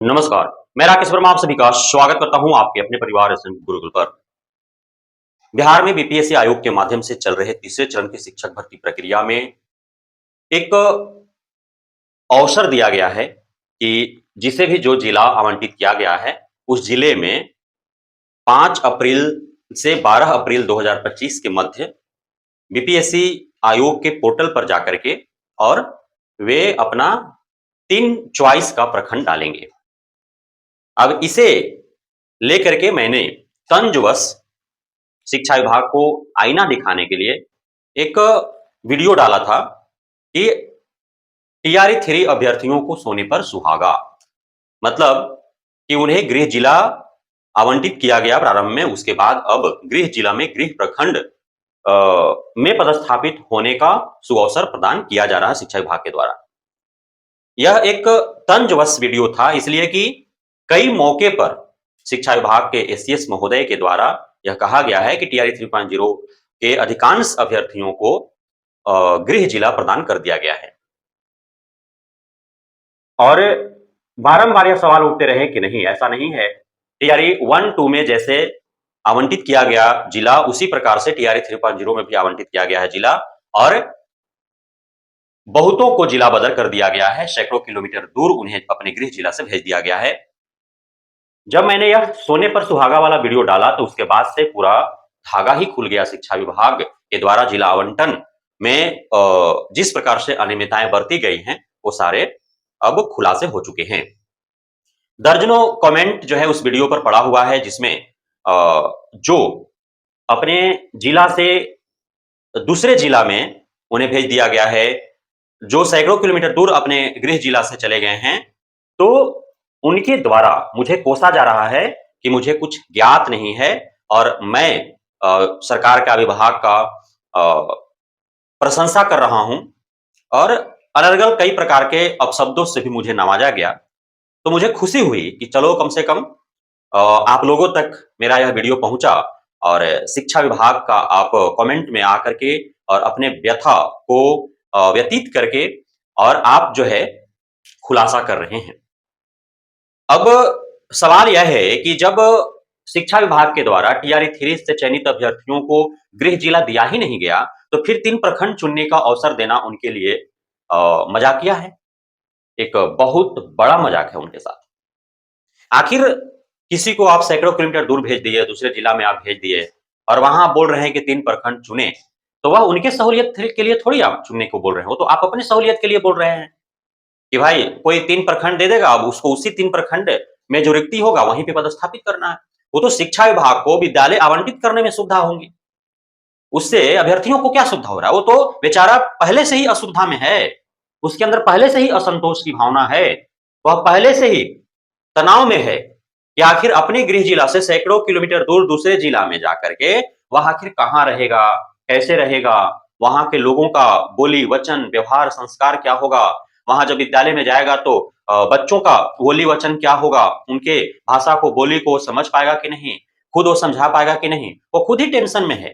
नमस्कार। मैं राकेश वर्मा आप सभी का स्वागत करता हूं आपके अपने परिवार एसएन गुरुकुल पर। बिहार में बीपीएससी आयोग के माध्यम से चल रहे तीसरे चरण की शिक्षक भर्ती प्रक्रिया में एक अवसर दिया गया है कि जिसे भी जो जिला आवंटित किया गया है, उस जिले में 5 अप्रैल से 12 अप्रैल 2025 के मध्य बीपीएससी आयोग के पोर्टल पर जाकर के और वे अपना 3 चॉइस का प्रखंड डालेंगे। अब इसे लेकर के मैंने तंजवश शिक्षा विभाग को आईना दिखाने के लिए एक वीडियो डाला था कि टीआरई 3 अभ्यर्थियों को सोने पर सुहागा। मतलब कि उन्हें गृह जिला आवंटित किया गया प्रारंभ में, उसके बाद अब गृह जिला में गृह प्रखंड में पदस्थापित होने का सुअवसर प्रदान किया जा रहा है शिक्षा विभाग के द्वारा। यह एक तंजवश वीडियो था, इसलिए कि कई मौके पर शिक्षा विभाग के एससीएस महोदय के द्वारा यह कहा गया है कि टीआरई 3.0 के अधिकांश अभ्यर्थियों को गृह जिला प्रदान कर दिया गया है। और बारंबार यह सवाल उठते रहे कि नहीं, ऐसा नहीं है। टीआरई 1-2 में जैसे आवंटित किया गया जिला, उसी प्रकार से टीआरई 3.0 में भी आवंटित किया गया है जिला, और बहुतों को जिला बदल कर दिया गया है। सैकड़ों किलोमीटर दूर उन्हें अपने गृह जिला से भेज दिया गया है। जब मैंने यह सोने पर सुहागा वाला वीडियो डाला तो उसके बाद से पूरा धागा ही खुल गया। शिक्षा विभाग के द्वारा जिला आवंटन में जिस प्रकार से अनियमितताएं बरती गई हैं, वो सारे अब खुलासे हो चुके हैं। दर्जनों कमेंट जो है उस वीडियो पर पड़ा हुआ है, जिसमें जो अपने जिला से दूसरे जिला में उन्हें भेज दिया गया है, जो सैकड़ों किलोमीटर दूर अपने गृह जिला से चले गए हैं, तो उनके द्वारा मुझे कोसा जा रहा है कि मुझे कुछ ज्ञात नहीं है और मैं सरकार का विभाग का प्रशंसा कर रहा हूं, और अनर्गल कई प्रकार के अपशब्दों से भी मुझे नवाजा गया। तो मुझे खुशी हुई कि चलो कम से कम आप लोगों तक मेरा यह वीडियो पहुंचा और शिक्षा विभाग का आप कमेंट में आकर के और अपने व्यथा को व्यतीत करके और आप जो है खुलासा कर रहे हैं। अब सवाल यह है कि जब शिक्षा विभाग के द्वारा टीआरई 3 से चयनित अभ्यर्थियों को गृह जिला दिया ही नहीं गया, तो फिर 3 प्रखंड चुनने का अवसर देना उनके लिए मजाकिया है। एक बहुत बड़ा मजाक है उनके साथ। आखिर किसी को आप सैकड़ों किलोमीटर दूर भेज दिए, दूसरे जिला में आप भेज दिए और वहां आप बोल रहे हैं कि 3 प्रखंड चुने, तो वह उनके सहूलियत के लिए थोड़ी आप चुनने को बोल रहे हो, तो आप अपनी सहूलियत के लिए बोल रहे हैं कि भाई कोई 3 प्रखंड दे देगा, अब उसको उसी 3 प्रखंड में जो रिक्ति होगा वहीं पे पदस्थापित करना है। वो तो शिक्षा विभाग को विद्यालय आवंटित करने में सुविधा होंगी, उससे अभ्यर्थियों को क्या सुविधा हो रहा है? वो तो बेचारा पहले से ही असुविधा में है, उसके अंदर पहले से ही असंतोष की भावना है, वह पहले से ही तनाव में है कि आखिर अपने गृह जिला से सैकड़ों किलोमीटर दूर दूसरे जिला में जाकर के वह आखिर कहाँ रहेगा, कैसे रहेगा, वहां के लोगों का बोली वचन व्यवहार संस्कार क्या होगा, वहां जब विद्यालय में जाएगा तो बच्चों का बोली वचन क्या होगा, उनके भाषा को बोली को समझ पाएगा कि नहीं, खुद वो समझा पाएगा कि नहीं, वो खुद ही टेंशन में है।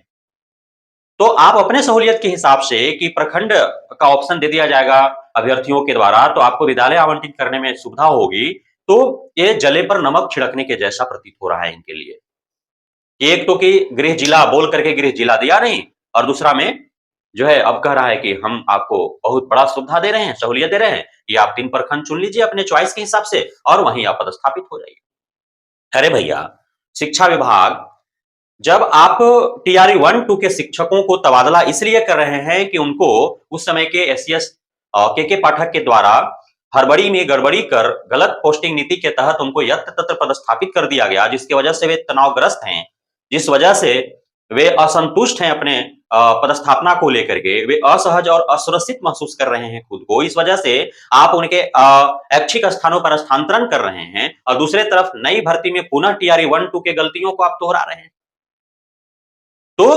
तो आप अपने सहूलियत के हिसाब से कि प्रखंड का ऑप्शन दे दिया जाएगा अभ्यर्थियों के द्वारा, तो आपको विद्यालय आवंटित करने में सुविधा होगी, तो ये जले पर नमक छिड़कने के जैसा प्रतीत हो रहा है इनके लिए। एक तो कि गृह जिला बोल करके गृह जिला दिया नहीं, और दूसरा में जो है अब कह रहा है कि हम आपको बहुत बड़ा सुविधा दे रहे हैं, सहूलियत दे रहे हैं कि आप 3 प्रखंड चुन लीजिए अपने चॉइस के हिसाब से और वहीं आप पदस्थापित हो जाइए। अरे भैया, शिक्षा विभाग जब आप टीआरई 1-2 के शिक्षकों को तबादला इसलिए कर रहे हैं कि उनको उस समय के एससीएस के पाठक के द्वारा हड़बड़ी में गड़बड़ी कर गलत पोस्टिंग नीति के तहत उनको यत्र तत्र पदस्थापित कर दिया गया, जिसकी वजह से वे तनावग्रस्त हैं, जिस वजह से वे असंतुष्ट हैं अपने पदस्थापना को लेकर के, वे असहज और असुरक्षित महसूस कर रहे हैं खुद को। इस वजह से आप उनके ऐच्छिक स्थानों पर स्थानांतरण कर रहे हैं और दूसरे तरफ नई भर्ती में पुनः टीआरई 1-2 के गलतियों को आप दोहरा रहे हैं। तो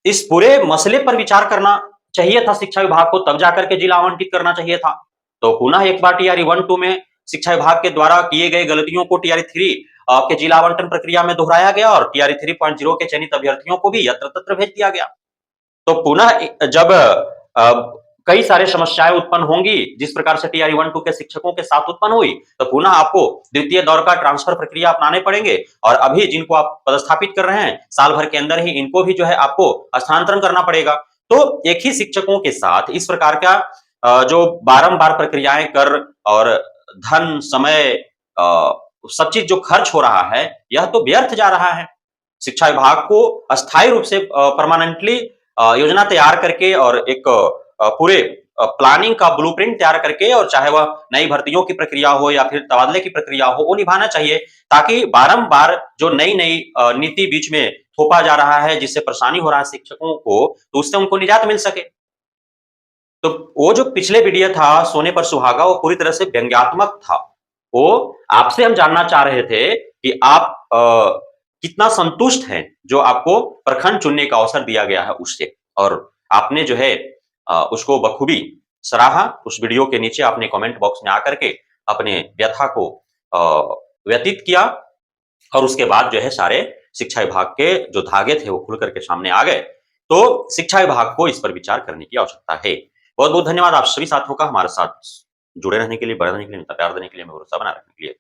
इस पूरे मसले पर विचार करना चाहिए था शिक्षा विभाग को, तब जाकर के जिला आवंटित करना चाहिए था। तो पुनः एक बार टीआरई 1-2 में शिक्षा विभाग के द्वारा किए गए गलतियों को टीआरई 3 के जिला आवंटन प्रक्रिया में दोहराया गया और टीआरई 3.0 के चयनित अभ्यर्थियों को भी यत्र तत्र भेज दिया गया। तो पुनः जब कई सारी समस्याएँ उत्पन्न होंगी, जिस प्रकार से टीआरई 1-2 के शिक्षकों के साथ उत्पन्न हुई, तो पुनः आपको द्वितीय दौर का ट्रांसफर प्रक्रिया अपनाने पड़ेंगे और अभी जिनको आप पदस्थापित कर रहे हैं, साल भर के अंदर ही इनको भी जो है आपको स्थानांतरण करना पड़ेगा। तो एक ही शिक्षकों के साथ इस प्रकार का जो बारंबार प्रक्रियाएँ कर और धन, समय सब चीज़ जो खर्च हो रहा है, यह तो व्यर्थ जा रहा है। शिक्षा विभाग को अस्थायी रूप से परमानेंटली योजना तैयार करके और एक पूरे प्लानिंग का ब्लूप्रिंट तैयार करके और चाहे वह नई भर्तियों की प्रक्रिया हो या फिर तबादले की प्रक्रिया हो, वो निभाना चाहिए ताकि बारंबार जो नई-नई नीति बीच में थोपा जा रहा है, जिससे परेशानी हो रहा है शिक्षकों को, तो उससे उनको निजात मिल सके। तो वो जो पिछले वीडियो था सोने पर सुहागा वो पूरी तरह से व्यंग्यात्मक था। वो आपसे हम जानना चाह रहे थे कि आप कितना संतुष्ट हैं जो आपको प्रखंड चुनने का अवसर दिया गया है उससे और आपने जो है उसको बखूबी सराहा। उस वीडियो के नीचे आपने कमेंट बॉक्स में आकर के अपने व्यथा को अ, व्यतीत किया और उसके बाद जो है सारे शिक्षा विभाग के जो धागे थे वो खुल कर के सामने आ गए। तो शिक्षा विभाग को इस पर विचार करने की आवश्यकता है। बहुत-बहुत धन्यवाद आप सभी साथियों का हमारे साथ जुड़े रहने के लिए, बने रहने के लिए, इतना प्यार देने के लिए, हमें भरोसा बनाए रखने के लिए।